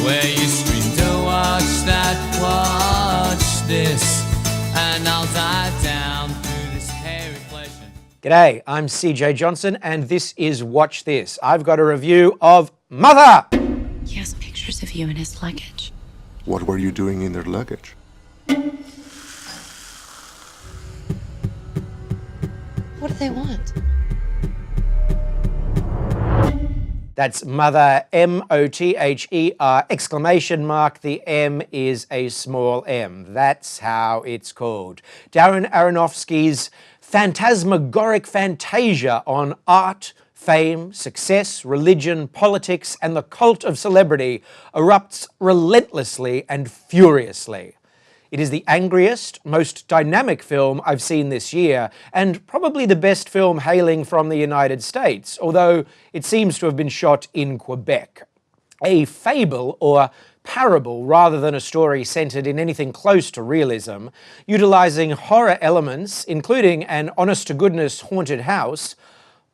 where you scream to watch that, watch this, and I'll dive down through this hairy flesh. G'day, I'm CJ Johnson and this is Watch This. I've got a review of Mother! He has pictures of you in his luggage. What were you doing in their luggage? What do they want? That's Mother, M-O-T-H-E-R, exclamation mark. The M is a small m. That's how it's called. Darren Aronofsky's phantasmagoric fantasia on art, fame, success, religion, politics, and the cult of celebrity erupts relentlessly and furiously. It is the angriest, most dynamic film I've seen this year, and probably the best film hailing from the United States, although it seems to have been shot in Quebec. A fable, or parable, rather than a story centered in anything close to realism, utilising horror elements, including an honest-to-goodness haunted house,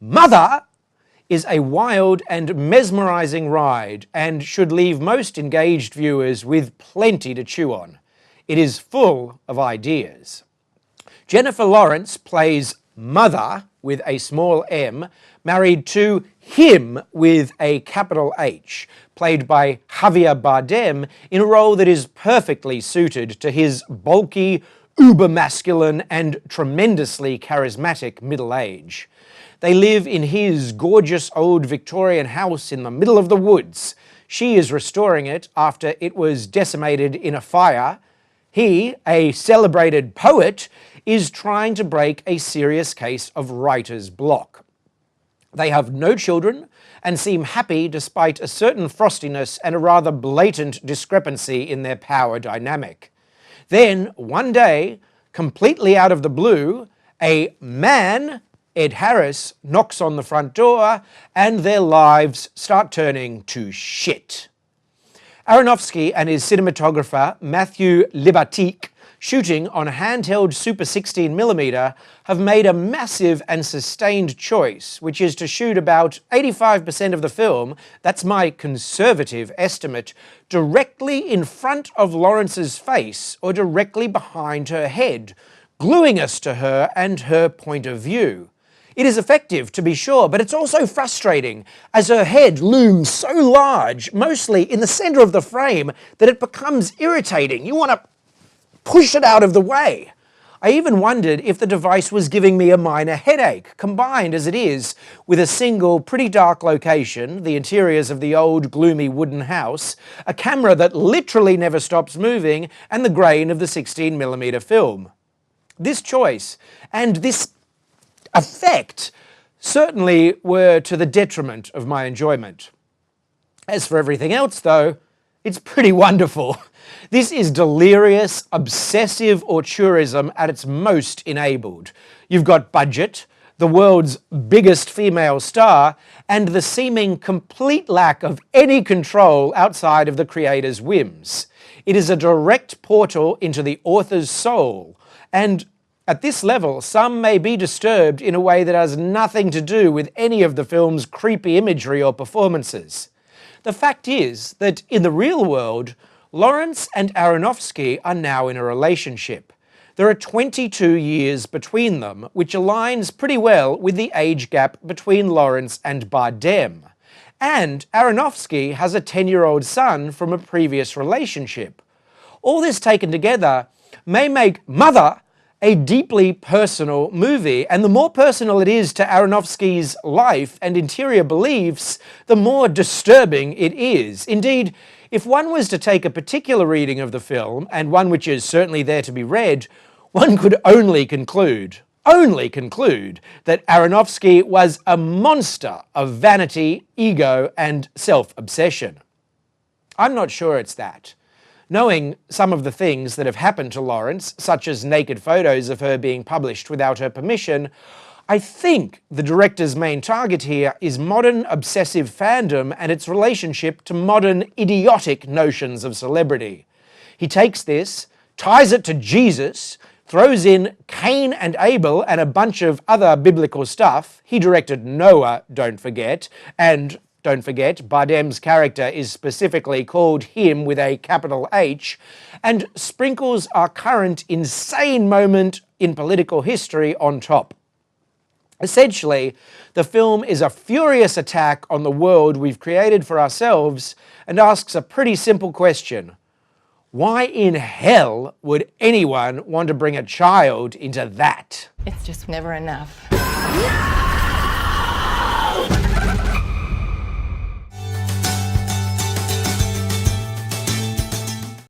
Mother is a wild and mesmerising ride and should leave most engaged viewers with plenty to chew on. It is full of ideas. Jennifer Lawrence plays Mother with a small m, married to him with a capital H, played by Javier Bardem in a role that is perfectly suited to his bulky, über-masculine and tremendously charismatic middle age. They live in his gorgeous old Victorian house in the middle of the woods. She is restoring it after it was decimated in a fire. He, a celebrated poet, is trying to break a serious case of writer's block. They have no children and seem happy despite a certain frostiness and a rather blatant discrepancy in their power dynamic. Then, one day, completely out of the blue, a man, Ed Harris, knocks on the front door and their lives start turning to shit. Aronofsky and his cinematographer, Matthew Libatique, shooting on a handheld Super 16mm, have made a massive and sustained choice, which is to shoot about 85% of the film, that's my conservative estimate, directly in front of Lawrence's face or directly behind her head, gluing us to her and her point of view. It is effective, to be sure, but it's also frustrating as her head looms so large, mostly in the center of the frame, that it becomes irritating. You want to push it out of the way. I even wondered if the device was giving me a minor headache, combined as it is with a single pretty dark location, the interiors of the old gloomy wooden house, a camera that literally never stops moving, and the grain of the 16mm film. This choice and this effect certainly were to the detriment of my enjoyment. As for everything else, though, it's pretty wonderful. This is delirious, obsessive auteurism at its most enabled. You've got budget, the world's biggest female star, and the seeming complete lack of any control outside of the creator's whims. It is a direct portal into the author's soul, and at this level, some may be disturbed in a way that has nothing to do with any of the film's creepy imagery or performances. The fact is that in the real world, Lawrence and Aronofsky are now in a relationship. There are 22 years between them, which aligns pretty well with the age gap between Lawrence and Bardem. And Aronofsky has a 10-year-old son from a previous relationship. All this taken together may make Mother a deeply personal movie, and the more personal it is to Aronofsky's life and interior beliefs, the more disturbing it is. Indeed, if one was to take a particular reading of the film, and one which is certainly there to be read, one could only conclude that Aronofsky was a monster of vanity, ego, and self-obsession. I'm not sure it's that. Knowing some of the things that have happened to Lawrence, such as naked photos of her being published without her permission, I think the director's main target here is modern obsessive fandom and its relationship to modern idiotic notions of celebrity. He takes this, ties it to Jesus, throws in Cain and Abel and a bunch of other biblical stuff. He directed Noah, don't forget, and don't forget, Bardem's character is specifically called him with a capital H, and sprinkles our current insane moment in political history on top. Essentially, the film is a furious attack on the world we've created for ourselves and asks a pretty simple question. Why in hell would anyone want to bring a child into that? It's just never enough. No!